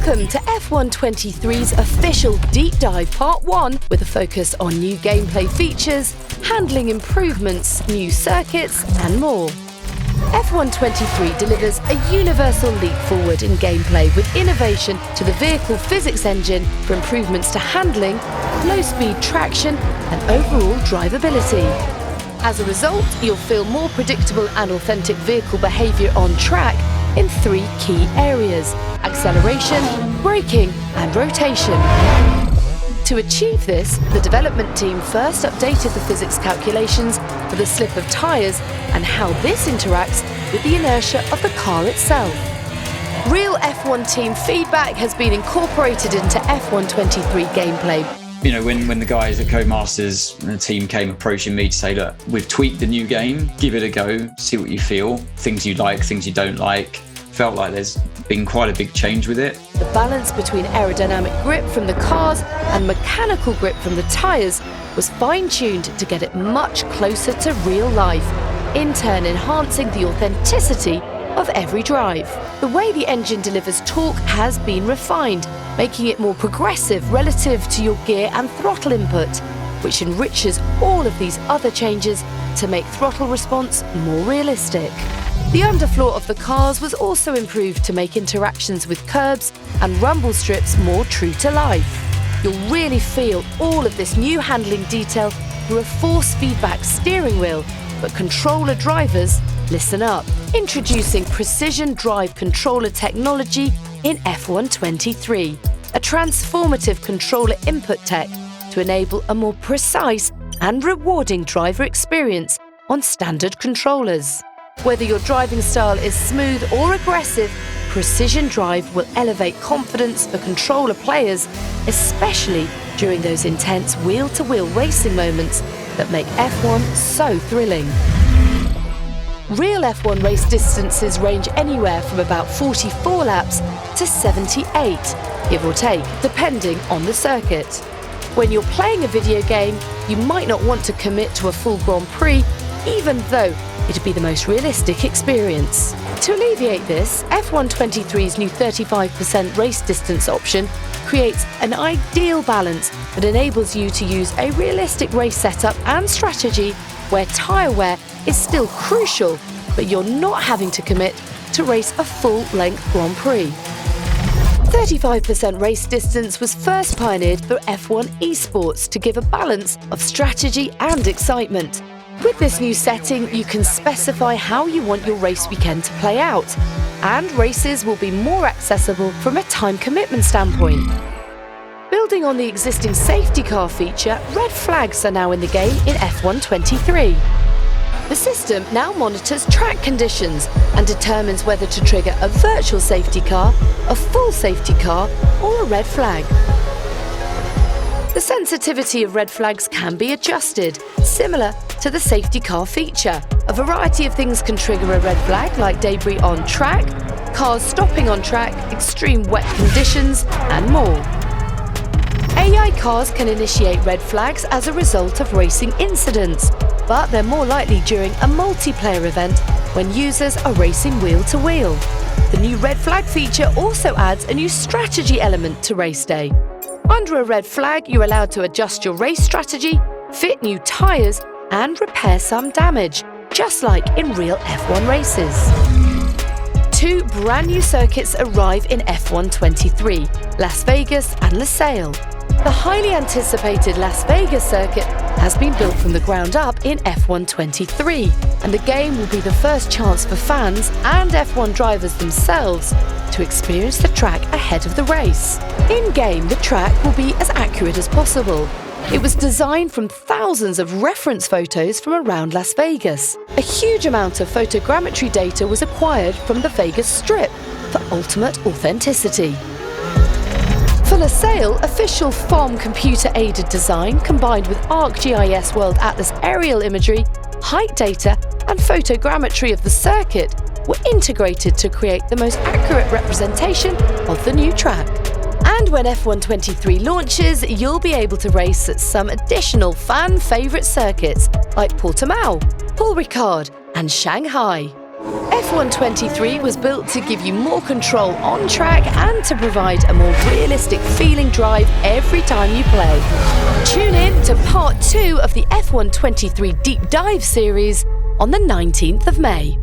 Welcome to F123's official Deep Dive Part 1 with a focus on new gameplay features, handling improvements, new circuits and more. F123 delivers a universal leap forward in gameplay with innovation to the vehicle physics engine for improvements to handling, low-speed traction and overall drivability. As a result, you'll feel more predictable and authentic vehicle behaviour on track in 3 key areas: acceleration, braking and rotation. To achieve this, the development team first updated the physics calculations for the slip of tyres and how this interacts with the inertia of the car itself. Real F1 team feedback has been incorporated into F123 gameplay. You know, when the guys at Codemasters and the team came approaching me to say, look, we've tweaked the new game, give it a go, see what you feel, things you like, things you don't like. Felt like there's been quite a big change with it. The balance between aerodynamic grip from the cars and mechanical grip from the tyres was fine-tuned to get it much closer to real life, in turn enhancing the authenticity of every drive. The way the engine delivers torque has been refined, making it more progressive relative to your gear and throttle input, which enriches all of these other changes to make throttle response more realistic. The underfloor of the cars was also improved to make interactions with curbs and rumble strips more true to life. You'll really feel all of this new handling detail through a force feedback steering wheel, but controller drivers, listen up. Introducing Precision Drive Controller technology in F123, a transformative controller input tech to enable a more precise and rewarding driver experience on standard controllers. Whether your driving style is smooth or aggressive, Precision Drive will elevate confidence for controller players, especially during those intense wheel-to-wheel racing moments that make F1 so thrilling. Real F1 race distances range anywhere from about 44 laps to 78, give or take, depending on the circuit. When you're playing a video game, you might not want to commit to a full Grand Prix, even though it'd be the most realistic experience. To alleviate this, F123's new 35% race distance option creates an ideal balance that enables you to use a realistic race setup and strategy where tyre wear is still crucial, but you're not having to commit to race a full-length Grand Prix. 35% race distance was first pioneered for F1 esports to give a balance of strategy and excitement. With this new setting, you can specify how you want your race weekend to play out, and races will be more accessible from a time commitment standpoint. Building on the existing safety car feature, red flags are now in the game in F123. The system now monitors track conditions and determines whether to trigger a virtual safety car, a full safety car, or a red flag. The sensitivity of red flags can be adjusted, similar to the safety car feature. A variety of things can trigger a red flag, like debris on track, cars stopping on track, extreme wet conditions, and more. AI cars can initiate red flags as a result of racing incidents, but they're more likely during a multiplayer event when users are racing wheel-to-wheel. The new red flag feature also adds a new strategy element to race day. Under a red flag, you're allowed to adjust your race strategy, fit new tyres, and repair some damage, just like in real F1 races. 2 brand new circuits arrive in F123, Las Vegas and Losail. The highly anticipated Las Vegas circuit has been built from the ground up in F123, and the game will be the first chance for fans and F1 drivers themselves to experience the track ahead of the race. In-game, the track will be as accurate as possible. It was designed from thousands of reference photos from around Las Vegas. A huge amount of photogrammetry data was acquired from the Vegas Strip for ultimate authenticity. For Losail, official FOM computer-aided design combined with ArcGIS World Atlas aerial imagery, height data, and photogrammetry of the circuit were integrated to create the most accurate representation of the new track. And when F123 launches, you'll be able to race at some additional fan-favourite circuits like Portimao, Paul Ricard, and Shanghai. F123 was built to give you more control on track and to provide a more realistic feeling drive every time you play. Tune in to part 2 of the F123 Deep Dive series on the 19th of May.